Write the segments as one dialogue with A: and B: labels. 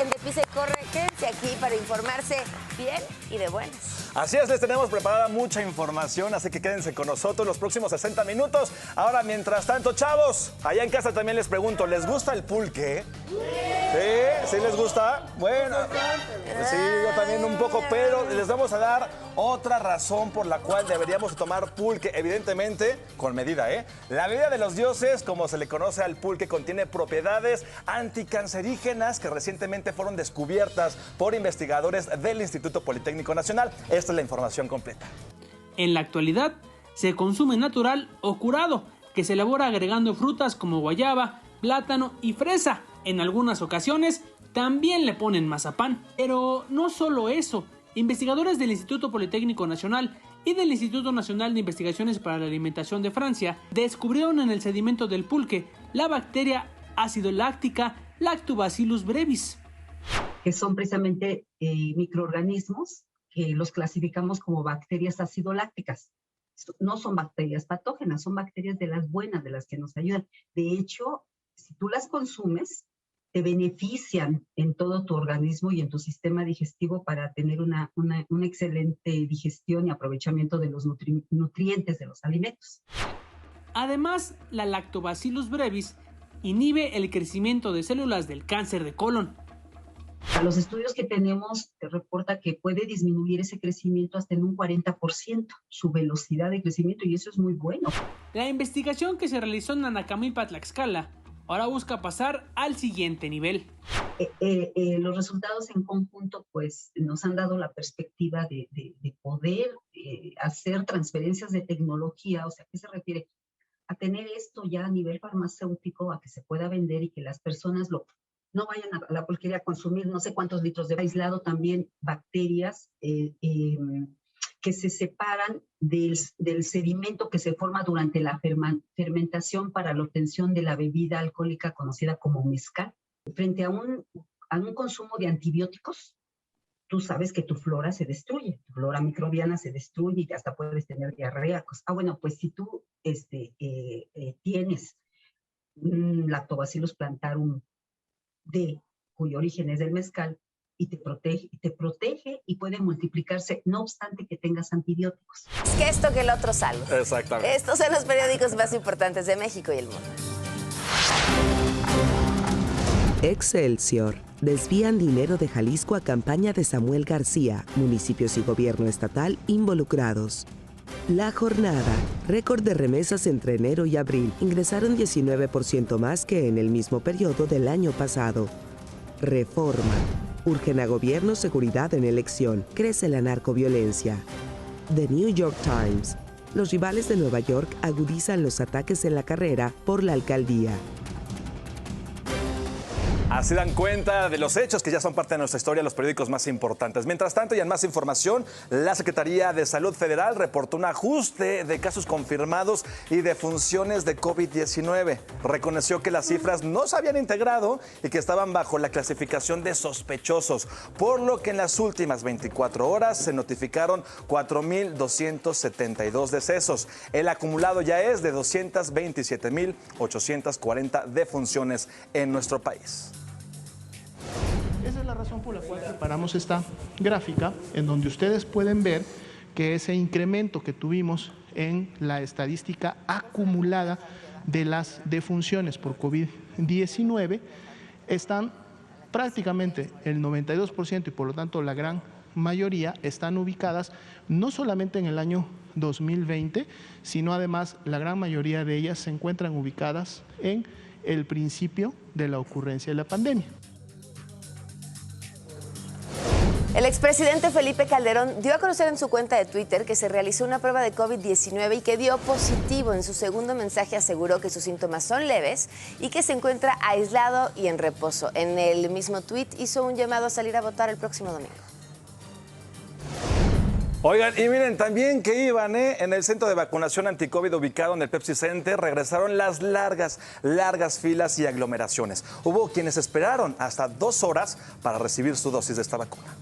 A: en De Pisa y Corre. Quédense aquí para informarse bien y de buenas.
B: Así es, les tenemos preparada mucha información, así que quédense con nosotros los próximos 60 minutos. Ahora, mientras tanto, chavos, allá en casa también les pregunto, ¿les gusta el pulque? ¿Sí? ¿Sí les gusta? Bueno, sí, yo también un poco, pero les vamos a dar otra razón por la cual deberíamos tomar pulque, evidentemente con medida, ¿eh? La bebida de los dioses, como se le conoce al pulque, contiene propiedades anticancerígenas que recientemente fueron descubiertas por investigadores del Instituto Politécnico Nacional. Esta es la información completa.
C: En la actualidad, se consume natural o curado, que se elabora agregando frutas como guayaba, plátano y fresa. En algunas ocasiones, también le ponen mazapán. Pero no solo eso. Investigadores del Instituto Politécnico Nacional y del Instituto Nacional de Investigaciones para la Alimentación de Francia descubrieron en el sedimento del pulque la bacteria ácido láctica Lactobacillus brevis,
D: que son precisamente microorganismos que los clasificamos como bacterias acidolácticas. No son bacterias patógenas, son bacterias de las buenas, de las que nos ayudan. De hecho, si tú las consumes, te benefician en todo tu organismo y en tu sistema digestivo para tener una excelente digestión y aprovechamiento de los nutrientes de los alimentos.
C: Además, la Lactobacillus brevis inhibe el crecimiento de células del cáncer de colon.
D: A los estudios que tenemos te reporta que puede disminuir ese crecimiento hasta en un 40%, su velocidad de crecimiento, y eso es muy bueno.
C: La investigación que se realizó en Anacamilpa, Tlaxcala, ahora busca pasar al siguiente nivel.
D: Los resultados en conjunto pues nos han dado la perspectiva de poder hacer transferencias de tecnología. O sea, ¿a qué se refiere? A tener esto ya a nivel farmacéutico, a que se pueda vender y que las personas no vayan a la pulquería a consumir no sé cuántos litros de aislado, también bacterias que se separan del sedimento que se forma durante la fermentación para la obtención de la bebida alcohólica conocida como mezcal. Frente a un consumo de antibióticos, tú sabes que tu flora se destruye, tu flora microbiana se destruye y hasta puedes tener diarrea. Bueno, pues si tú tienes un Lactobacillus plantarum cuyo origen es del mezcal, y te protege y puede multiplicarse no obstante que tengas antibióticos.
A: Es que esto que el otro salud.
B: Exactamente.
A: Estos son los periódicos más importantes de México y el mundo.
E: Excelsior. Desvían dinero de Jalisco a campaña de Samuel García. Municipios y gobierno estatal involucrados. La Jornada. Récord de remesas entre enero y abril. Ingresaron 19% más que en el mismo periodo del año pasado. Reforma. Urgen a gobierno seguridad en elección. Crece la narcoviolencia. The New York Times. Los rivales de Nueva York agudizan los ataques en la carrera por la alcaldía.
B: Así dan cuenta de los hechos que ya son parte de nuestra historia, los periódicos más importantes. Mientras tanto, y en más información, la Secretaría de Salud Federal reportó un ajuste de casos confirmados y defunciones de COVID-19. Reconoció que las cifras no se habían integrado y que estaban bajo la clasificación de sospechosos, por lo que en las últimas 24 horas se notificaron 4.272 decesos. El acumulado ya es de 227.840 defunciones en nuestro país.
F: Esa es la razón por la cual preparamos esta gráfica, en donde ustedes pueden ver que ese incremento que tuvimos en la estadística acumulada de las defunciones por COVID-19 están prácticamente el 92% y por lo tanto la gran mayoría están ubicadas no solamente en el año 2020, sino además la gran mayoría de ellas se encuentran ubicadas en el principio de la ocurrencia de la pandemia.
A: El expresidente Felipe Calderón dio a conocer en su cuenta de Twitter que se realizó una prueba de COVID-19 y que dio positivo. En su segundo mensaje aseguró que sus síntomas son leves y que se encuentra aislado y en reposo. En el mismo tuit hizo un llamado a salir a votar el próximo domingo.
B: Oigan, y miren, también que iban en el centro de vacunación anticovid ubicado en el Pepsi Center, regresaron las largas filas y aglomeraciones. Hubo quienes esperaron hasta 2 horas para recibir su dosis de esta vacuna.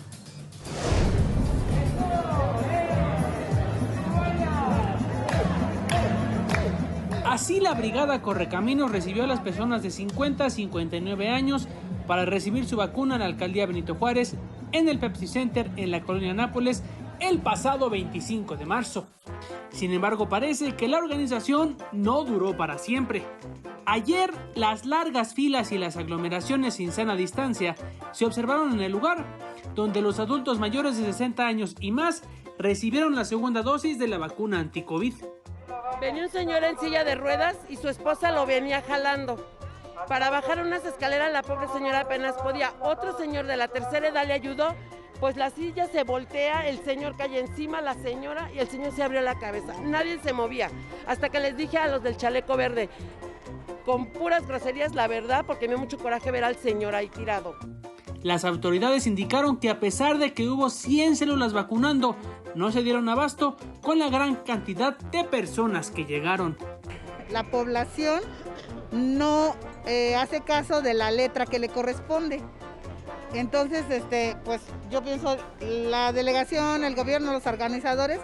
C: Así, la Brigada Correcaminos recibió a las personas de 50 a 59 años para recibir su vacuna en la alcaldía Benito Juárez, en el Pepsi Center, en la colonia Nápoles, el pasado 25 de marzo. Sin embargo, parece que la organización no duró para siempre. Ayer, las largas filas y las aglomeraciones sin sana distancia se observaron en el lugar, donde los adultos mayores de 60 años y más recibieron la segunda dosis de la vacuna anti-COVID.
G: Venía un señor en silla de ruedas y su esposa lo venía jalando. Para bajar unas escaleras la pobre señora apenas podía. Otro señor de la tercera edad le ayudó, pues la silla se voltea, el señor cae encima, la señora, y el señor se abrió la cabeza. Nadie se movía, hasta que les dije a los del chaleco verde, con puras groserías, la verdad, porque me dio mucho coraje ver al señor ahí tirado.
C: Las autoridades indicaron que a pesar de que hubo 100 células vacunando, no se dieron abasto con la gran cantidad de personas que llegaron.
H: La población no hace caso de la letra que le corresponde. Entonces, pues yo pienso, la delegación, el gobierno, los organizadores,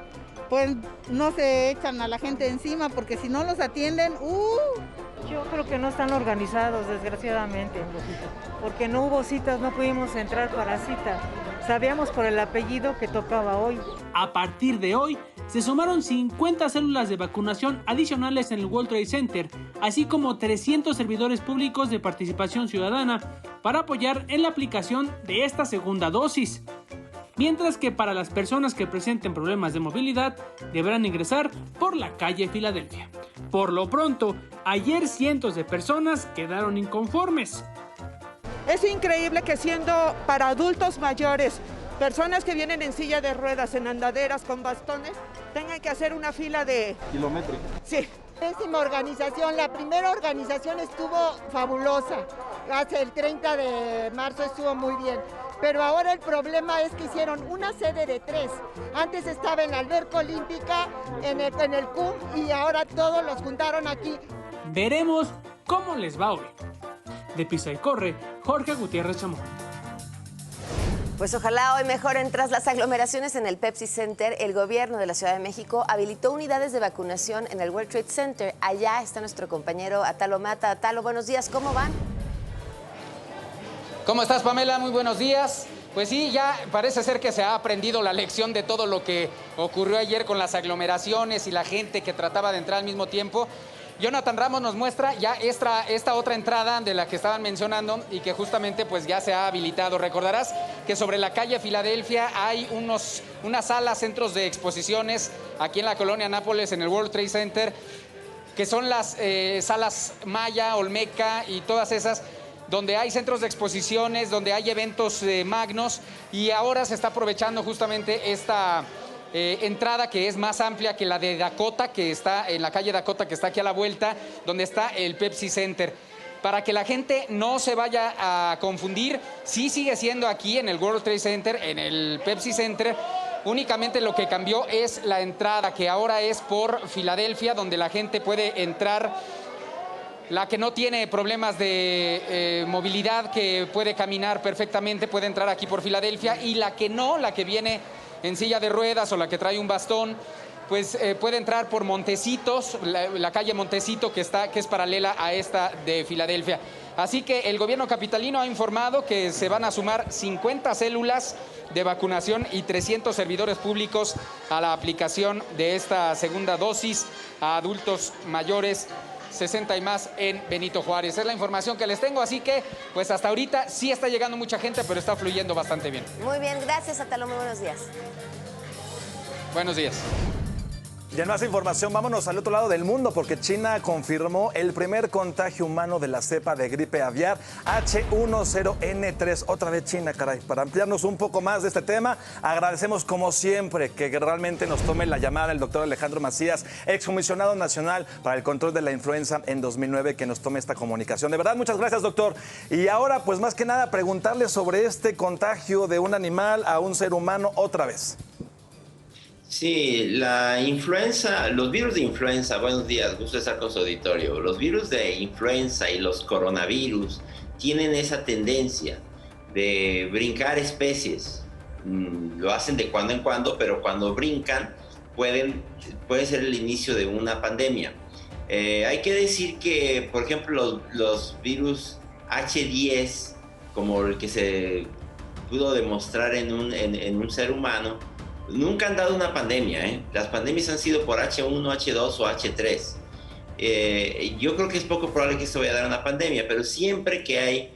H: pues no se echan a la gente encima, porque si no los atienden,
I: Yo creo que no están organizados, desgraciadamente, porque no hubo citas, no pudimos entrar para cita. Sabíamos por el apellido que tocaba hoy.
C: A partir de hoy, se sumaron 50 células de vacunación adicionales en el World Trade Center, así como 300 servidores públicos de participación ciudadana para apoyar en la aplicación de esta segunda dosis. Mientras que para las personas que presenten problemas de movilidad, deberán ingresar por la calle Filadelfia. Por lo pronto, ayer cientos de personas quedaron inconformes.
J: Es increíble que siendo para adultos mayores, personas que vienen en silla de ruedas, en andaderas, con bastones, tengan que hacer una fila de...
B: kilométrica.
J: Sí.
H: Pésima organización, la primera organización estuvo fabulosa, hace el 30 de marzo estuvo muy bien, pero ahora el problema es que hicieron una sede de 3, antes estaba en la alberca olímpica, en el CUM, y ahora todos los juntaron aquí.
C: Veremos cómo les va hoy. De Pisa y Corre, Jorge Gutiérrez Chamón.
A: Pues ojalá hoy mejoren. Tras las aglomeraciones en el Pepsi Center, el gobierno de la Ciudad de México habilitó unidades de vacunación en el World Trade Center. Allá está nuestro compañero Atalo Mata. Atalo, buenos días, ¿cómo van?
K: ¿Cómo estás, Pamela? Muy buenos días. Pues sí, ya parece ser que se ha aprendido la lección de todo lo que ocurrió ayer con las aglomeraciones y la gente que trataba de entrar al mismo tiempo. Jonathan Ramos nos muestra ya esta otra entrada de la que estaban mencionando y que justamente pues ya se ha habilitado. Recordarás que sobre la calle Filadelfia hay unas salas, centros de exposiciones aquí en la colonia Nápoles, en el World Trade Center, que son las salas Maya, Olmeca y todas esas, donde hay centros de exposiciones, donde hay eventos magnos, y ahora se está aprovechando justamente esta entrada que es más amplia que la de Dakota, que está en la calle Dakota, que está aquí a la vuelta, donde está el Pepsi Center. Para que la gente no se vaya a confundir, sí sigue siendo aquí en el World Trade Center, en el Pepsi Center. Únicamente lo que cambió es la entrada, que ahora es por Filadelfia, donde la gente puede entrar. La que no tiene problemas de movilidad, que puede caminar perfectamente, puede entrar aquí por Filadelfia, y la que no, la que viene en silla de ruedas o la que trae un bastón, pues puede entrar por Montecitos, la calle Montecito, que es paralela a esta de Filadelfia. Así que el gobierno capitalino ha informado que se van a sumar 50 células de vacunación y 300 servidores públicos a la aplicación de esta segunda dosis a adultos mayores 60 y más en Benito Juárez. Es la información que les tengo, así que pues hasta ahorita sí está llegando mucha gente, pero está fluyendo bastante bien.
A: Muy bien, gracias, Atalo, muy buenos días.
K: Buenos días.
B: Y en más información, vámonos al otro lado del mundo, porque China confirmó el primer contagio humano de la cepa de gripe aviar H10N3. Otra vez China, caray. Para ampliarnos un poco más de este tema, agradecemos como siempre que realmente nos tome la llamada el doctor Alejandro Macías, excomisionado nacional para el control de la influenza en 2009, que nos tome esta comunicación. De verdad, muchas gracias, doctor. Y ahora, pues más que nada, preguntarle sobre este contagio de un animal a un ser humano otra vez.
L: Sí, la influenza, los virus de influenza, buenos días, gusto estar con su auditorio. Los virus de influenza y los coronavirus tienen esa tendencia de brincar especies. Lo hacen de cuando en cuando, pero cuando brincan puede ser el inicio de una pandemia. Hay que decir que, por ejemplo, los virus H10, como el que se pudo demostrar en un ser humano, nunca han dado una pandemia. Las pandemias han sido por H1, H2 o H3. Yo creo que es poco probable que esto vaya a dar una pandemia, pero siempre que hay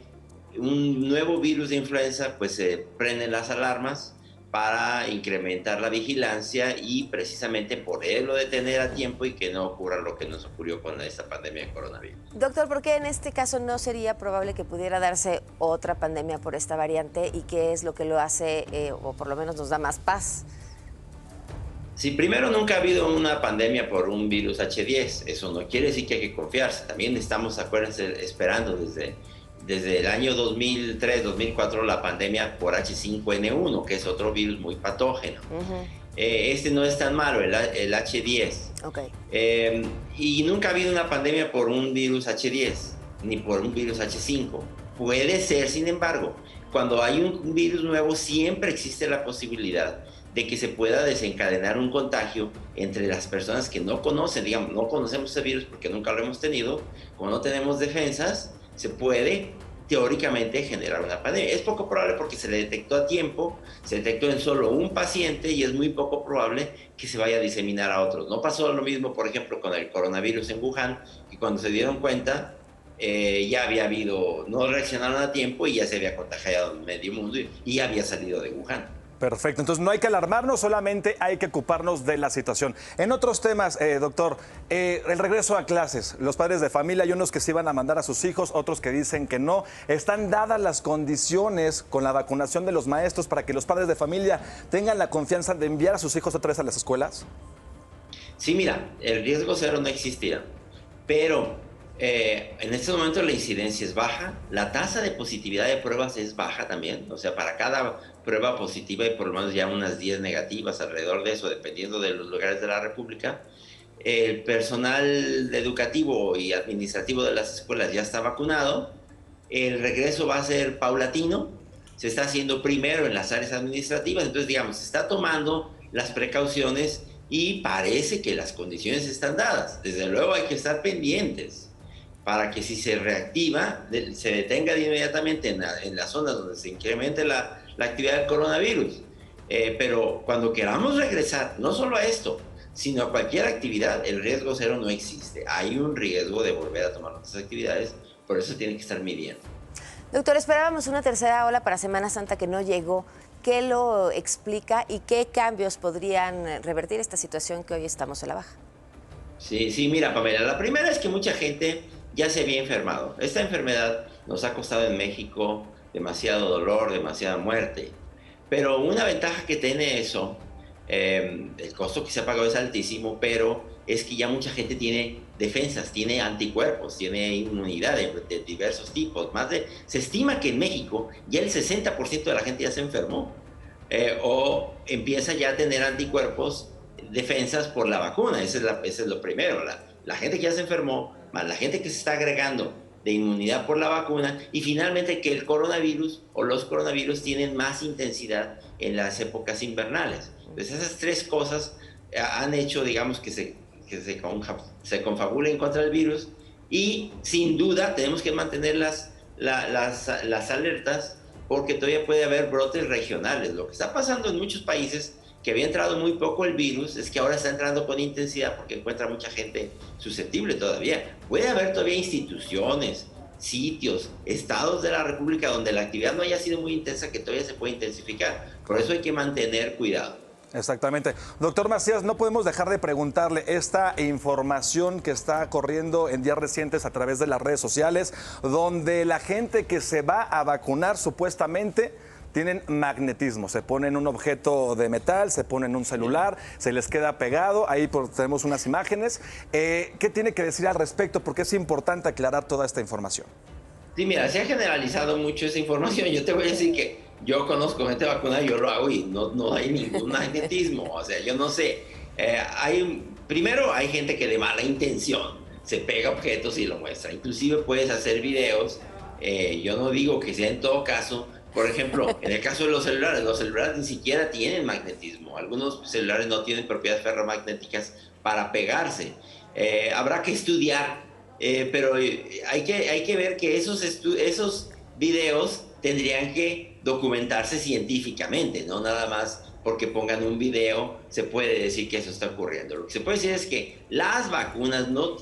L: un nuevo virus de influenza, pues se prenden las alarmas para incrementar la vigilancia y precisamente poderlo detener a tiempo y que no ocurra lo que nos ocurrió con esta pandemia de coronavirus.
A: Doctor, ¿por qué en este caso no sería probable que pudiera darse otra pandemia por esta variante y qué es lo que lo hace o por lo menos nos da más paz?
L: Sí, primero, nunca ha habido una pandemia por un virus H10. Eso no quiere decir que hay que confiarse. También estamos, acuérdense, esperando desde el año 2003, 2004, la pandemia por H5N1, que es otro virus muy patógeno. Este no es tan malo, el H10.
A: Okay.
L: Y nunca ha habido una pandemia por un virus H10, ni por un virus H5. Puede ser, sin embargo, cuando hay un virus nuevo, siempre existe la posibilidad de que se pueda desencadenar un contagio entre las personas que no conocen, digamos, no conocemos ese virus porque nunca lo hemos tenido, como no tenemos defensas, se puede teóricamente generar una pandemia. Es poco probable porque se le detectó a tiempo, se detectó en solo un paciente y es muy poco probable que se vaya a diseminar a otros. No pasó lo mismo, por ejemplo, con el coronavirus en Wuhan, que cuando se dieron cuenta ya había habido, no reaccionaron a tiempo y ya se había contagiado en medio mundo y ya había salido de Wuhan.
B: Perfecto, entonces no hay que alarmarnos, solamente hay que ocuparnos de la situación. En otros temas, doctor, el regreso a clases, los padres de familia, hay unos que se iban a mandar a sus hijos, otros que dicen que no. ¿Están dadas las condiciones con la vacunación de los maestros para que los padres de familia tengan la confianza de enviar a sus hijos otra vez a las escuelas?
L: Sí, mira, el riesgo cero no existía, pero en este momento la incidencia es baja, la tasa de positividad de pruebas es baja también, o sea, para cada prueba positiva hay por lo menos ya unas 10 negativas alrededor de eso, dependiendo de los lugares de la República. El personal educativo y administrativo de las escuelas ya está vacunado, el regreso va a ser paulatino, se está haciendo primero en las áreas administrativas, entonces digamos, se está tomando las precauciones y parece que las condiciones están dadas. Desde luego hay que estar pendientes para que si se reactiva, se detenga de inmediatamente en las zonas donde se incremente la actividad del coronavirus. Pero cuando queramos regresar, no solo a esto, sino a cualquier actividad, el riesgo cero no existe. Hay un riesgo de volver a tomar otras actividades, por eso tiene que estar midiendo.
A: Doctor, esperábamos una tercera ola para Semana Santa que no llegó. ¿Qué lo explica y qué cambios podrían revertir esta situación que hoy estamos a la baja?
L: Sí, mira, Pamela, la primera es que mucha gente ya se había enfermado. Esta enfermedad nos ha costado en México demasiado dolor, demasiada muerte. Pero una ventaja que tiene eso, el costo que se ha pagado es altísimo, pero es que ya mucha gente tiene defensas, tiene anticuerpos, tiene inmunidad de diversos tipos. Se estima que en México ya el 60% de la gente ya se enfermó o empieza ya a tener anticuerpos, defensas por la vacuna. Eso es lo primero. La gente que ya se enfermó, más la gente que se está agregando de inmunidad por la vacuna, y finalmente que el coronavirus o los coronavirus tienen más intensidad en las épocas invernales. Entonces esas tres cosas han hecho, digamos, que se confabulen contra el virus, y sin duda tenemos que mantener las alertas porque todavía puede haber brotes regionales. Lo que está pasando en muchos países que había entrado muy poco el virus, es que ahora está entrando con intensidad porque encuentra mucha gente susceptible todavía. Puede haber todavía instituciones, sitios, estados de la República donde la actividad no haya sido muy intensa, que todavía se puede intensificar. Por eso hay que mantener cuidado.
B: Exactamente. Doctor Macías, no podemos dejar de preguntarle esta información que está corriendo en días recientes a través de las redes sociales, donde la gente que se va a vacunar supuestamente tienen magnetismo, se ponen un objeto de metal, se ponen un celular, se les queda pegado, ahí tenemos unas imágenes. ¿Qué tiene que decir al respecto? Porque es importante aclarar toda esta información.
L: Sí, mira, se ha generalizado mucho esa información. Yo te voy a decir que yo conozco gente vacunada, yo lo hago y no hay ningún magnetismo. O sea, yo no sé. Primero, hay gente que de mala intención se pega objetos y lo muestra. Inclusive puedes hacer videos. Yo no digo que sea en todo caso. Por ejemplo, en el caso de los celulares ni siquiera tienen magnetismo. Algunos celulares no tienen propiedades ferromagnéticas para pegarse. Habrá que estudiar, pero hay que ver que esos videos tendrían que documentarse científicamente, no nada más porque pongan un video se puede decir que eso está ocurriendo. Lo que se puede decir es que las vacunas no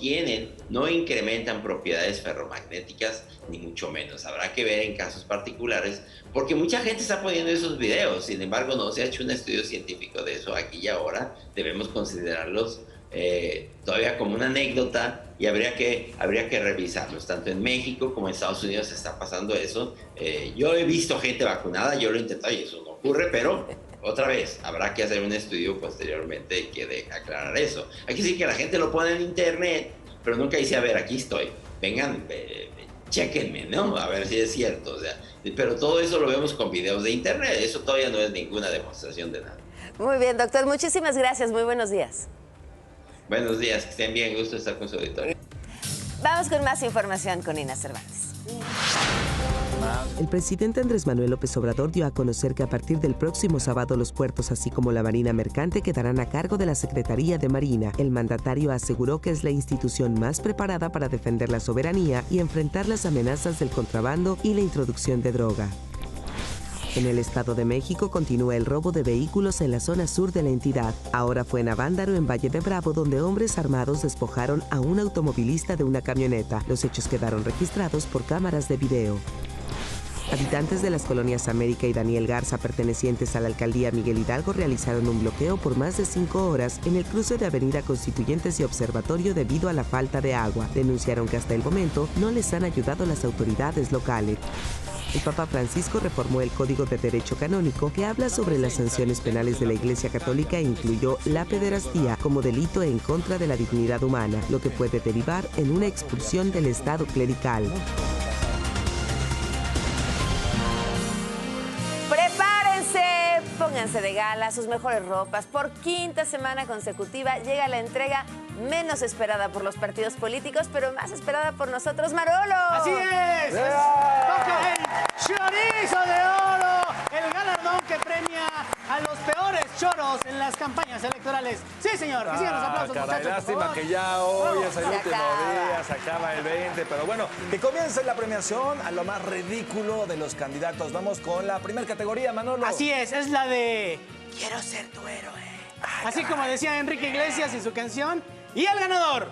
L: incrementan propiedades ferromagnéticas, ni mucho menos. Habrá que ver en casos particulares, porque mucha gente está poniendo esos videos, sin embargo no se ha hecho un estudio científico de eso aquí y ahora. Debemos considerarlos todavía como una anécdota y habría que revisarlos. Tanto en México como en Estados Unidos está pasando eso. Yo he visto gente vacunada, yo lo he intentado y eso no ocurre, pero otra vez, habrá que hacer un estudio posteriormente y que aclarar eso. Hay que decir que la gente lo pone en internet, pero nunca dice, a ver, aquí estoy, vengan, chéquenme, ¿no? A ver si es cierto. O sea, pero todo eso lo vemos con videos de internet, eso todavía no es ninguna demostración de nada.
A: Muy bien, doctor, muchísimas gracias, muy buenos días.
L: Buenos días, que estén bien, gusto estar con su auditorio.
A: Vamos con más información con Ina Cervantes.
E: El presidente Andrés Manuel López Obrador dio a conocer que a partir del próximo sábado los puertos, así como la Marina Mercante, quedarán a cargo de la Secretaría de Marina. El mandatario aseguró que es la institución más preparada para defender la soberanía y enfrentar las amenazas del contrabando y la introducción de droga. En el Estado de México continúa el robo de vehículos en la zona sur de la entidad. Ahora fue en Avándaro, en Valle de Bravo, donde hombres armados despojaron a un automovilista de una camioneta. Los hechos quedaron registrados por cámaras de video. Habitantes de las colonias América y Daniel Garza, pertenecientes a la alcaldía Miguel Hidalgo, realizaron un bloqueo por más de 5 horas en el cruce de Avenida Constituyentes y Observatorio debido a la falta de agua. Denunciaron que hasta el momento no les han ayudado las autoridades locales. El Papa Francisco reformó el Código de Derecho Canónico, que habla sobre las sanciones penales de la Iglesia Católica e incluyó la pederastía como delito en contra de la dignidad humana, lo que puede derivar en una expulsión del Estado clerical.
A: Pónganse de gala, sus mejores ropas. Por quinta semana consecutiva llega la entrega menos esperada por los partidos políticos, pero más esperada por nosotros, Marolo.
M: ¡Así es! Toca el chorizo de oro, el galardón que premia a los peores choros en las campañas electorales. Sí, señor, que sigan los aplausos,
B: caray,
M: muchachos.
B: lástima que ya hoy es el último día, se acaba el 20, pero bueno, que comience la premiación a lo más ridículo de los candidatos. Vamos con la primera categoría, Manolo.
M: Así es la de Quiero ser tu héroe. Así como decía Enrique Iglesias en su canción. Y el ganador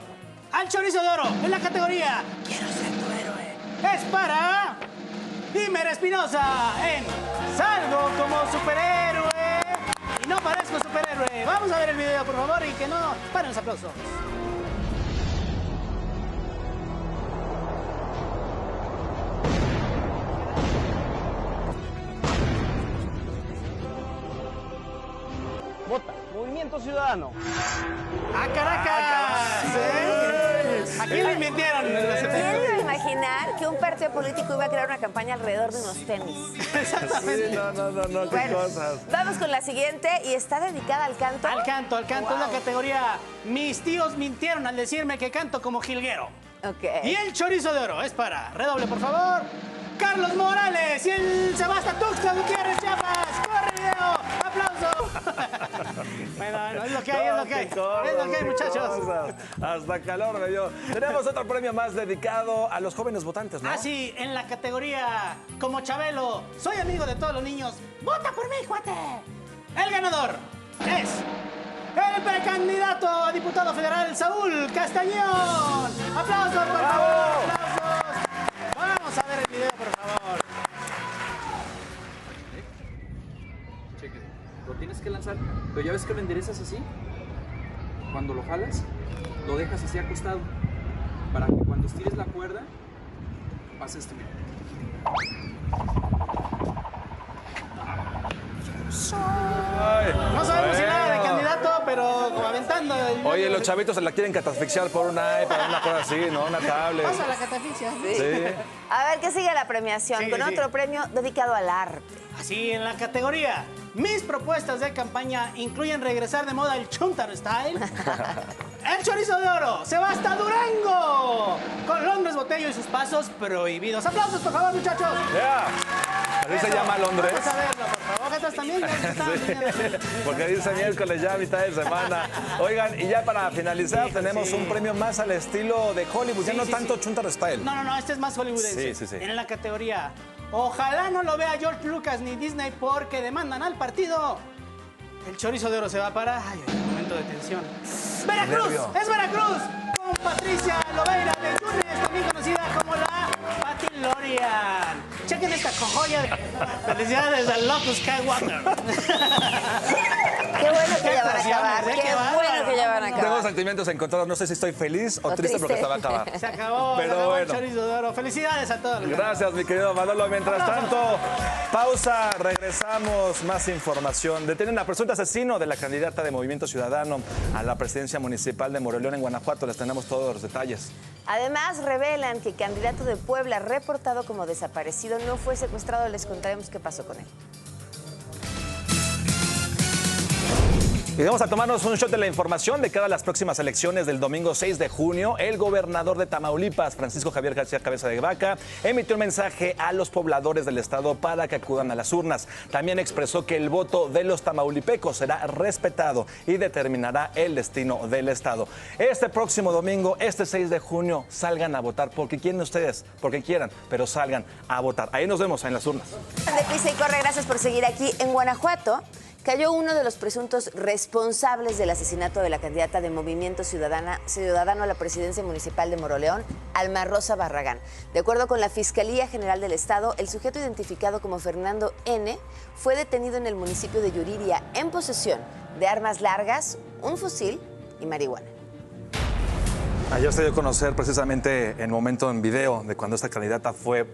M: al chorizo de oro en la categoría Quiero ser tu héroe es para Dimer Espinosa en Salgo como superhéroe y no parezco superhéroe. Vamos a ver el video, por favor, y que no paren los aplausos.
N: Vota, Movimiento Ciudadano.
M: ¡A Caracas! Aquí lo inventaron.
A: ¿Quién iba a imaginar que un partido político iba a crear una campaña alrededor de unos tenis?
B: Sí, no, qué cosas.
A: Vamos con la siguiente y está dedicada al canto.
M: Al canto. Wow. Es la categoría Mis tíos mintieron al decirme que canto como jilguero.
A: Ok.
M: Y el chorizo de oro es para, redoble por favor, Carlos Morales y el Sebasta Tuxtla Gutiérrez Chiapas. ¡Corre video! ¡Aplauso! Bueno, es lo que hay, es lo que hay, muchachos.
B: Hasta calor me dio. Tenemos otro premio más dedicado a los jóvenes votantes, ¿no?
M: Ah, sí, en la categoría Como Chabelo, soy amigo de todos los niños. ¡Vota por mí, cuate! El ganador es el precandidato a diputado federal, Saúl Castañón. ¡Aplausos, por favor! ¡Aplausos! Vamos a ver el video, por favor.
O: Cheque, lo tienes que lanzar, pero ya ves que lo enderezas así. Cuando lo jalas, lo dejas así acostado, para que cuando estires la cuerda, pase esto.
M: No sabemos si nada de candidato, pero como aventando.
B: Oye, los chavitos se la quieren catafixear por un iPad, una cosa así, ¿no? Una tablet.
M: Pasa la catafixia.
B: Sí.
A: A ver, ¿qué sigue la premiación? Con otro premio dedicado al arte.
M: Así, en la categoría Mis propuestas de campaña incluyen regresar de moda el Chuntaro Style, el chorizo de oro, Sebasta Durango, con Londres Botello y sus pasos prohibidos. ¡Aplausos, por favor, muchachos!
B: Así se llama Londres.
M: Vamos a verlo, por favor. atrás también.
B: Porque dice miércoles ya a mitad de semana. Oigan, y ya para finalizar tenemos un premio más al estilo de Hollywood, ya no tanto Chuntaro Style.
M: No, este es más hollywoodense.
B: Sí.
M: En la categoría, ojalá no lo vea George Lucas ni Disney porque demandan al partido. El chorizo de oro se va para... Ay, momento de tensión. ¡Veracruz! ¡Es Veracruz! Con Patricia Lobeira de Yunes, también conocida como la Patilorian. Chequen esta joya de... Felicidades al Lotus Skywalker.
A: Qué bueno que ya van a acabar. Qué bueno que ya van a acabar.
B: Tengo sentimientos encontrados. No sé si estoy feliz o triste porque se va a acabar.
M: Se acabó,
B: pero bueno.
M: El chorizo de oro. Felicidades a todos.
B: Gracias, mi querido Manolo. Mientras tanto, pausa, regresamos. Más información. Detienen a presunto asesino de la candidata de Movimiento Ciudadano a la presidencia municipal de Moroleón, en Guanajuato. Les tenemos todos los detalles.
A: Además, revelan que el candidato de Puebla, reportado como desaparecido, no fue secuestrado. Les contaremos qué pasó con él.
B: Y vamos a tomarnos un shot de la información de cara a las próximas elecciones del domingo 6 de junio. El gobernador de Tamaulipas, Francisco Javier García Cabeza de Vaca, emitió un mensaje a los pobladores del estado para que acudan a las urnas. También expresó que el voto de los tamaulipecos será respetado y determinará el destino del estado. Este próximo domingo, este 6 de junio, salgan a votar porque quieren ustedes, porque quieran, pero salgan a votar. Ahí nos vemos en las urnas.
A: Deprisa y corre, gracias por seguir aquí. En Guanajuato cayó uno de los presuntos responsables del asesinato de la candidata de Movimiento Ciudadano a la presidencia municipal de Moroleón, Alma Rosa Barragán. De acuerdo con la Fiscalía General del Estado, el sujeto identificado como Fernando N. fue detenido en el municipio de Yuriria en posesión de armas largas, un fusil y marihuana.
B: Ayer se dio a conocer precisamente el momento en video de cuando esta candidata fue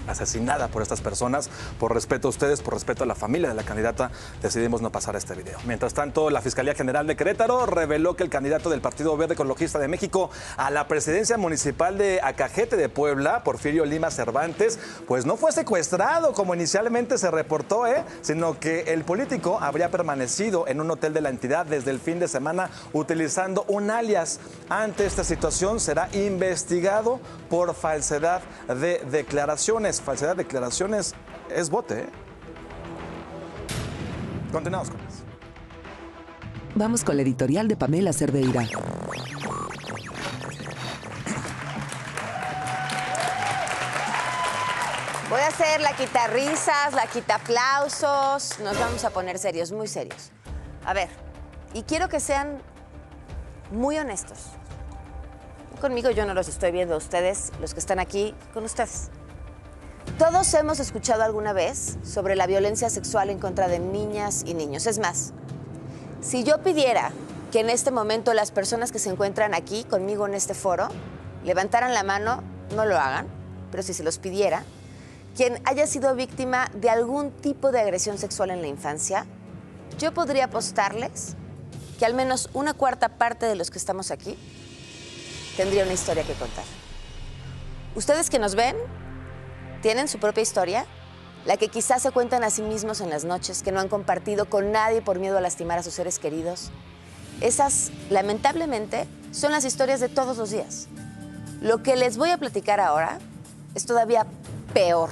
B: asesinada por estas personas. Por respeto a ustedes, por respeto a la familia de la candidata, decidimos no pasar este video. Mientras tanto, la Fiscalía General de Querétaro reveló que el candidato del Partido Verde Ecologista de México a la presidencia municipal de Acajete de Puebla, Porfirio Lima Cervantes, pues no fue secuestrado como inicialmente se reportó, sino que el político habría permanecido en un hotel de la entidad desde el fin de semana utilizando un alias. Ante esta situación será investigado por falsedad de declaraciones. Falsedad de declaraciones es bote. Continuamos con eso.
E: Vamos con la editorial de Pamela Cerdeira.
A: Voy a hacer la quita risas, la quita aplausos. Nos vamos a poner serios, muy serios. A ver, y quiero que sean muy honestos. Conmigo yo no los estoy viendo, ustedes, los que están aquí, con ustedes. Todos hemos escuchado alguna vez sobre la violencia sexual en contra de niñas y niños. Es más, si yo pidiera que en este momento las personas que se encuentran aquí conmigo en este foro levantaran la mano, no lo hagan, pero si se los pidiera, quien haya sido víctima de algún tipo de agresión sexual en la infancia, yo podría apostarles que al menos una cuarta parte de los que estamos aquí tendría una historia que contar. Ustedes que nos ven tienen su propia historia, la que quizás se cuentan a sí mismos en las noches, que no han compartido con nadie por miedo a lastimar a sus seres queridos. Esas, lamentablemente, son las historias de todos los días. Lo que les voy a platicar ahora es todavía peor.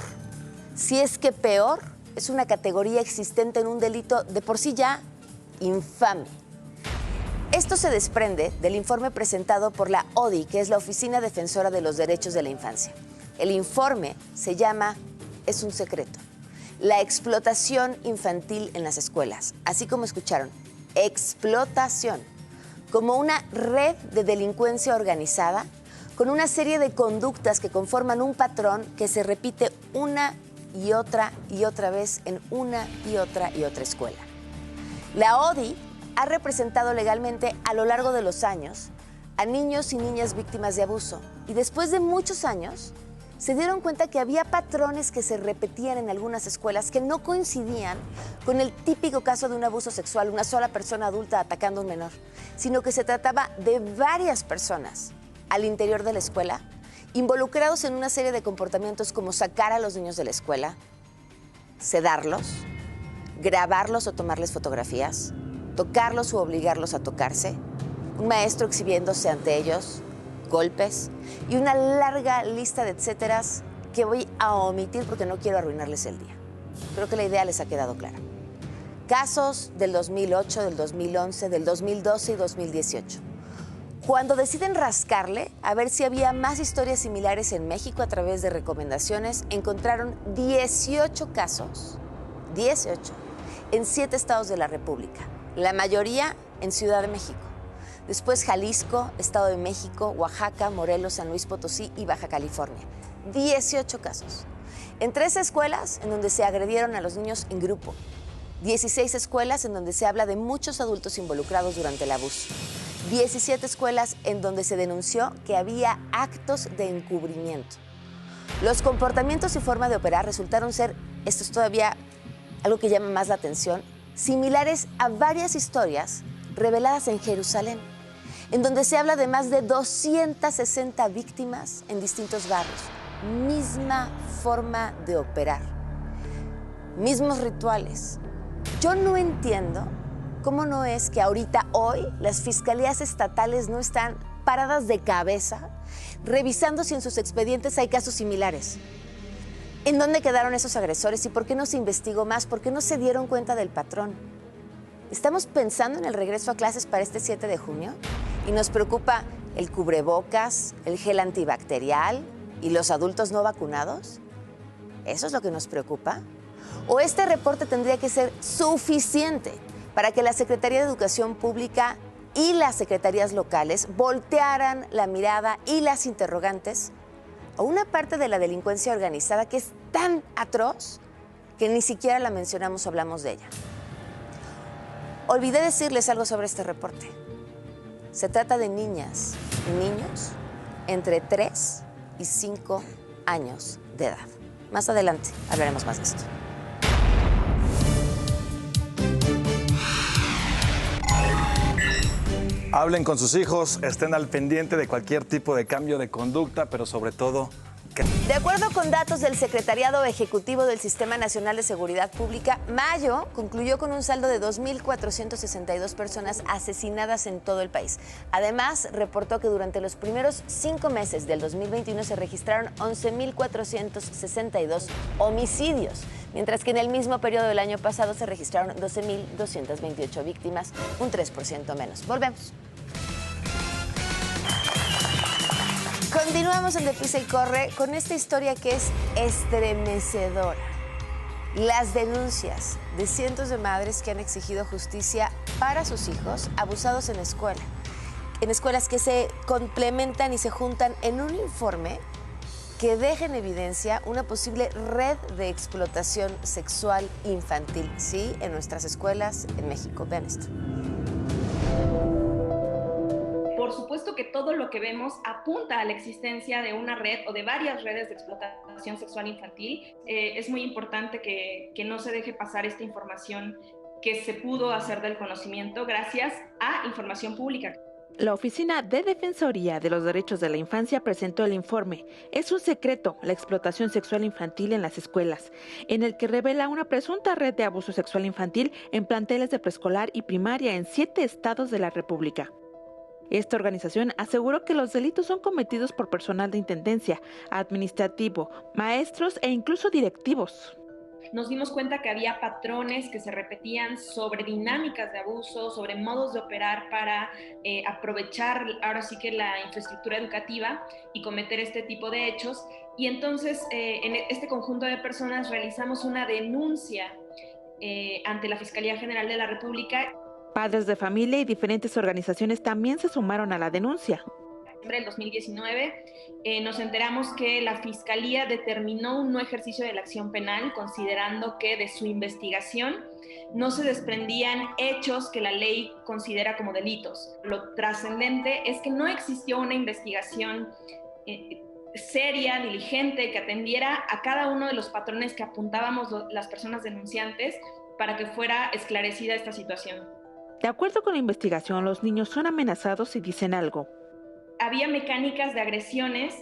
A: Si es que peor, es una categoría existente en un delito de por sí ya infame. Esto se desprende del informe presentado por la ODI, que es la Oficina Defensora de los Derechos de la Infancia. El informe se llama Es un secreto. La explotación infantil en las escuelas, así como escucharon, explotación, como una red de delincuencia organizada con una serie de conductas que conforman un patrón que se repite una y otra vez en una y otra escuela. La ODI ha representado legalmente a lo largo de los años a niños y niñas víctimas de abuso y después de muchos años se dieron cuenta que había patrones que se repetían en algunas escuelas que no coincidían con el típico caso de un abuso sexual, una sola persona adulta atacando a un menor, sino que se trataba de varias personas al interior de la escuela, involucrados en una serie de comportamientos como sacar a los niños de la escuela, sedarlos, grabarlos o tomarles fotografías, tocarlos o obligarlos a tocarse, un maestro exhibiéndose ante ellos, golpes y una larga lista de etcéteras que voy a omitir porque no quiero arruinarles el día. Creo que la idea les ha quedado clara. Casos del 2008, del 2011, del 2012 y 2018. Cuando deciden rascarle a ver si había más historias similares en México a través de recomendaciones, encontraron 18 casos, 18, en 7 estados de la República, la mayoría en Ciudad de México. Después Jalisco, Estado de México, Oaxaca, Morelos, San Luis Potosí y Baja California. 18 casos. En 3 escuelas en donde se agredieron a los niños en grupo. 16 escuelas en donde se habla de muchos adultos involucrados durante el abuso. 17 escuelas en donde se denunció que había actos de encubrimiento. Los comportamientos y forma de operar resultaron ser, esto es todavía algo que llama más la atención, similares a varias historias reveladas en Jerusalén, en donde se habla de más de 260 víctimas en distintos barrios. Misma forma de operar, mismos rituales. Yo no entiendo cómo no es que ahorita, hoy, las fiscalías estatales no están paradas de cabeza revisando si en sus expedientes hay casos similares. ¿En dónde quedaron esos agresores y por qué no se investigó más? ¿Por qué no se dieron cuenta del patrón? Estamos pensando en el regreso a clases para este 7 de junio y nos preocupa el cubrebocas, el gel antibacterial y los adultos no vacunados. ¿Eso es lo que nos preocupa? ¿O este reporte tendría que ser suficiente para que la Secretaría de Educación Pública y las secretarías locales voltearan la mirada y las interrogantes a una parte de la delincuencia organizada que es tan atroz que ni siquiera la mencionamos o hablamos de ella? Olvidé decirles algo sobre este reporte. Se trata de niñas y niños entre 3 y 5 años de edad. Más adelante hablaremos más de esto.
B: Hablen con sus hijos, estén al pendiente de cualquier tipo de cambio de conducta, pero sobre todo...
A: De acuerdo con datos del Secretariado Ejecutivo del Sistema Nacional de Seguridad Pública, mayo concluyó con un saldo de 2.462 personas asesinadas en todo el país. Además, reportó que durante los primeros 5 meses del 2021 se registraron 11.462 homicidios, mientras que en el mismo periodo del año pasado se registraron 12.228 víctimas, un 3% menos. Volvemos. Continuamos en Deprisa y Corre con esta historia que es estremecedora. Las denuncias de cientos de madres que han exigido justicia para sus hijos abusados en escuela. En escuelas que se complementan y se juntan en un informe que deja en evidencia una posible red de explotación sexual infantil, sí, en nuestras escuelas en México. Vean esto.
N: Por supuesto que todo lo que vemos apunta a la existencia de una red o de varias redes de explotación sexual infantil. Es muy importante que no se deje pasar esta información que se pudo hacer del conocimiento gracias a información pública.
P: La Oficina de Defensoría de los Derechos de la Infancia presentó el informe "Es un secreto, la explotación sexual infantil en las escuelas", en el que revela una presunta red de abuso sexual infantil en planteles de preescolar y primaria en 7 estados de la República. Esta organización aseguró que los delitos son cometidos por personal de intendencia, administrativo, maestros e incluso directivos.
N: Nos dimos cuenta que había patrones que se repetían sobre dinámicas de abuso, sobre modos de operar para aprovechar ahora sí que la infraestructura educativa y cometer este tipo de hechos. Y entonces en este conjunto de personas realizamos una denuncia ante la Fiscalía General de la República.
P: Padres de familia y diferentes organizaciones también se sumaron a la denuncia.
N: En el 2019 nos enteramos que la Fiscalía determinó un no ejercicio de la acción penal, considerando que de su investigación no se desprendían hechos que la ley considera como delitos. Lo trascendente es que no existió una investigación seria, diligente, que atendiera a cada uno de los patrones que apuntábamos las personas denunciantes para que fuera esclarecida esta situación.
P: De acuerdo con la investigación, los niños son amenazados si dicen algo.
N: Había mecánicas de agresiones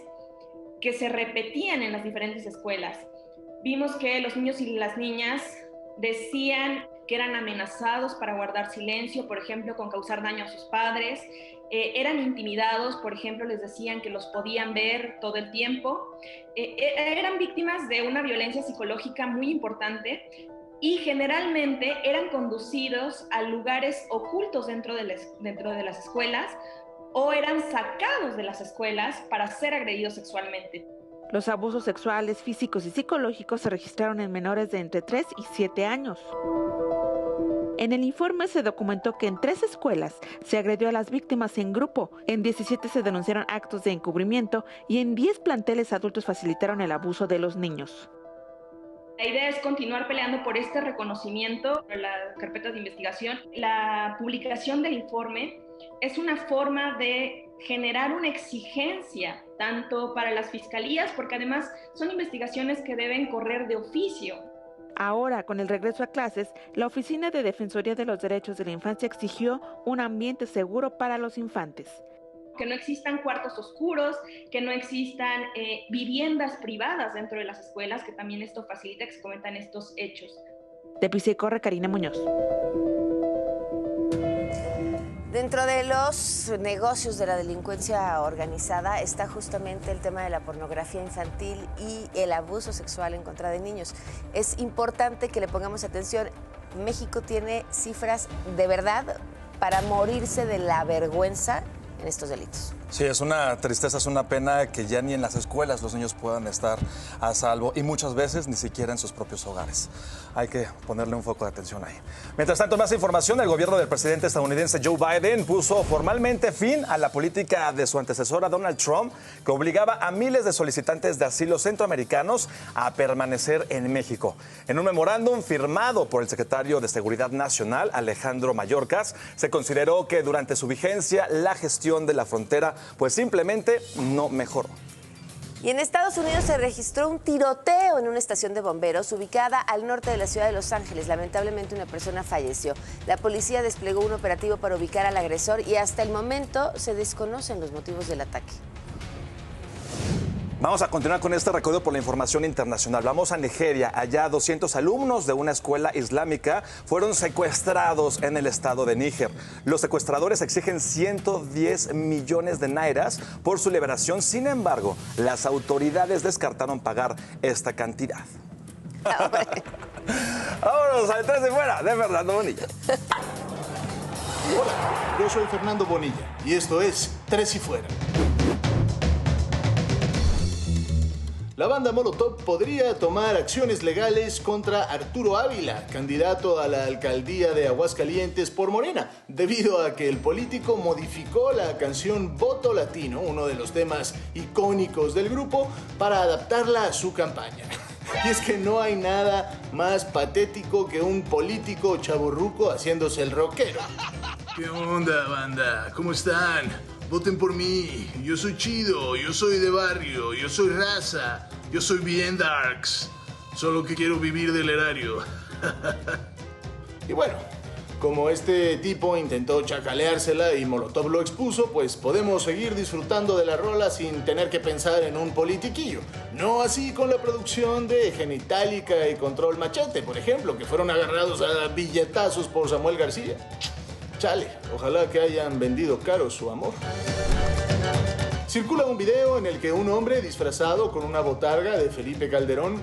N: que se repetían en las diferentes escuelas. Vimos que los niños y las niñas decían que eran amenazados para guardar silencio, por ejemplo, con causar daño a sus padres. Eran intimidados, por ejemplo, les decían que los podían ver todo el tiempo. Eran víctimas de una violencia psicológica muy importante, y generalmente eran conducidos a lugares ocultos dentro de las escuelas o eran sacados de las escuelas para ser agredidos sexualmente.
P: Los abusos sexuales, físicos y psicológicos se registraron en menores de entre 3 y 7 años. En el informe se documentó que en 3 escuelas se agredió a las víctimas en grupo, en 17 se denunciaron actos de encubrimiento y en 10 planteles adultos facilitaron el abuso de los niños.
N: La idea es continuar peleando por este reconocimiento en las carpetas de investigación. La publicación del informe es una forma de generar una exigencia tanto para las fiscalías, porque además son investigaciones que deben correr de oficio.
P: Ahora, con el regreso a clases, la Oficina de Defensoría de los Derechos de la Infancia exigió un ambiente seguro para los infantes.
N: Que no existan cuartos oscuros, que no existan viviendas privadas dentro de las escuelas, que también esto facilita que se cometan estos hechos.
P: De Pisa y Corre, Karina Muñoz.
A: Dentro de los negocios de la delincuencia organizada está justamente el tema de la pornografía infantil y el abuso sexual en contra de niños. Es importante que le pongamos atención. México tiene cifras de verdad para morirse de la vergüenza en estos delitos.
B: Sí, es una tristeza, es una pena que ya ni en las escuelas los niños puedan estar a salvo y muchas veces ni siquiera en sus propios hogares. Hay que ponerle un foco de atención ahí. Mientras tanto, más información, el gobierno del presidente estadounidense Joe Biden puso formalmente fin a la política de su antecesora Donald Trump, que obligaba a miles de solicitantes de asilo centroamericanos a permanecer en México. En un memorándum firmado por el secretario de Seguridad Nacional, Alejandro Mayorkas, se consideró que durante su vigencia la gestión de la frontera pues simplemente no mejoró.
A: Y en Estados Unidos se registró un tiroteo en una estación de bomberos ubicada al norte de la ciudad de Los Ángeles. Lamentablemente una persona falleció. La policía desplegó un operativo para ubicar al agresor y hasta el momento se desconocen los motivos del ataque.
B: Vamos a continuar con este recorrido por la información internacional. Vamos a Nigeria. Allá 200 alumnos de una escuela islámica fueron secuestrados en el estado de Níger. Los secuestradores exigen 110 millones de nairas por su liberación. Sin embargo, las autoridades descartaron pagar esta cantidad. Vámonos al 3 y fuera de Fernando Bonilla.
Q: Hola, yo soy Fernando Bonilla y esto es 3 y fuera. La banda Molotov podría tomar acciones legales contra Arturo Ávila, candidato a la alcaldía de Aguascalientes por Morena, debido a que el político modificó la canción Voto Latino, uno de los temas icónicos del grupo, para adaptarla a su campaña. Y es que no hay nada más patético que un político chavorruco haciéndose el rockero.
R: ¿Qué onda, banda? ¿Cómo están? Voten por mí, yo soy chido, yo soy de barrio, yo soy raza, yo soy bien darks, solo que quiero vivir del erario.
Q: Y bueno, como este tipo intentó chacaleársela y Molotov lo expuso, pues podemos seguir disfrutando de la rola sin tener que pensar en un politiquillo. No así con la producción de Genitalica y Control Machete, por ejemplo, que fueron agarrados a billetazos por Samuel García. Chale, ojalá que hayan vendido caro su amor. Circula un video en el que un hombre disfrazado con una botarga de Felipe Calderón...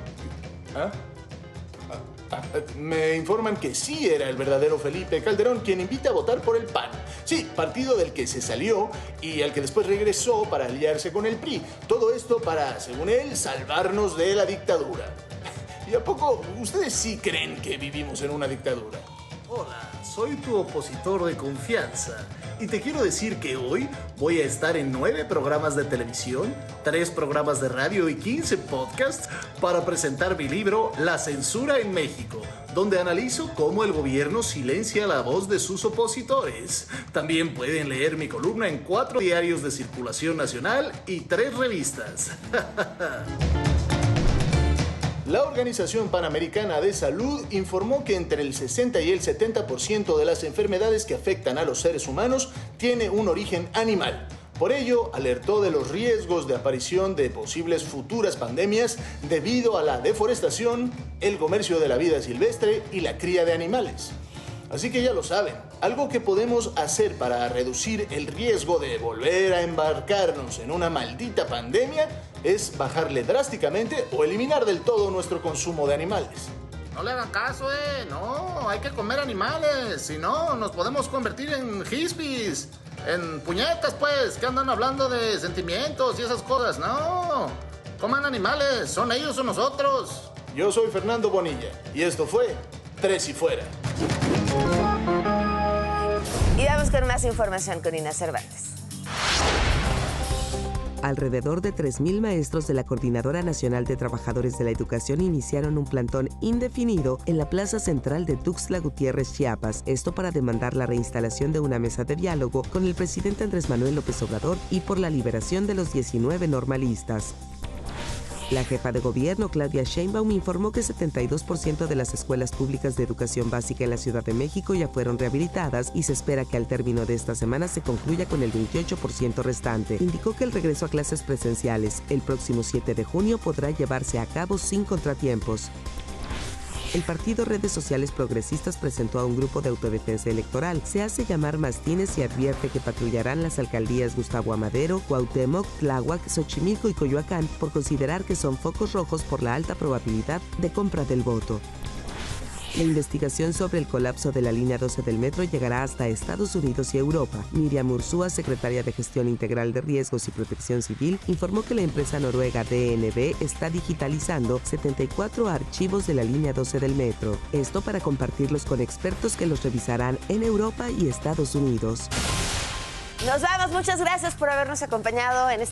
Q: Me informan que sí era el verdadero Felipe Calderón quien invita a votar por el PAN. Sí, partido del que se salió y al que después regresó para aliarse con el PRI. Todo esto para, según él, salvarnos de la dictadura. ¿Y a poco ustedes sí creen que vivimos en una dictadura?
R: Hola, soy tu opositor de confianza y te quiero decir que hoy voy a estar en 9 programas de televisión, 3 programas de radio y 15 podcasts para presentar mi libro La censura en México, donde analizo cómo el gobierno silencia la voz de sus opositores. También pueden leer mi columna en 4 diarios de circulación nacional y 3 revistas.
Q: La Organización Panamericana de Salud informó que entre el 60 y el 70% de las enfermedades que afectan a los seres humanos tiene un origen animal. Por ello, alertó de los riesgos de aparición de posibles futuras pandemias debido a la deforestación, el comercio de la vida silvestre y la cría de animales. Así que ya lo saben, algo que podemos hacer para reducir el riesgo de volver a embarcarnos en una maldita pandemia es bajarle drásticamente o eliminar del todo nuestro consumo de animales.
R: No le hagan caso, no, hay que comer animales, si no nos podemos convertir en hippies, en puñetas pues, que andan hablando de sentimientos y esas cosas, no, coman animales, son ellos o nosotros.
Q: Yo soy Fernando Bonilla y esto fue Tres y Fuera.
A: Y vamos con más información con Ina Cervantes.
E: Alrededor de 3,000 maestros de la Coordinadora Nacional de Trabajadores de la Educación iniciaron un plantón indefinido en la plaza central de Tuxtla Gutiérrez, Chiapas, esto para demandar la reinstalación de una mesa de diálogo con el presidente Andrés Manuel López Obrador y por la liberación de los 19 normalistas. La jefa de gobierno, Claudia Sheinbaum, informó que 72% de las escuelas públicas de educación básica en la Ciudad de México ya fueron rehabilitadas y se espera que al término de esta semana se concluya con el 28% restante. Indicó que el regreso a clases presenciales el próximo 7 de junio podrá llevarse a cabo sin contratiempos. El partido Redes Sociales Progresistas presentó a un grupo de autodefensa electoral. Se hace llamar Mastines y advierte que patrullarán las alcaldías Gustavo Amadero, Cuauhtémoc, Tláhuac, Xochimilco y Coyoacán por considerar que son focos rojos por la alta probabilidad de compra del voto. La investigación sobre el colapso de la línea 12 del metro llegará hasta Estados Unidos y Europa. Miriam Ursúa, secretaria de Gestión Integral de Riesgos y Protección Civil, informó que la empresa noruega DNB está digitalizando 74 archivos de la línea 12 del metro. Esto para compartirlos con expertos que los revisarán en Europa y Estados Unidos.
A: Nos vamos, muchas gracias por habernos acompañado en este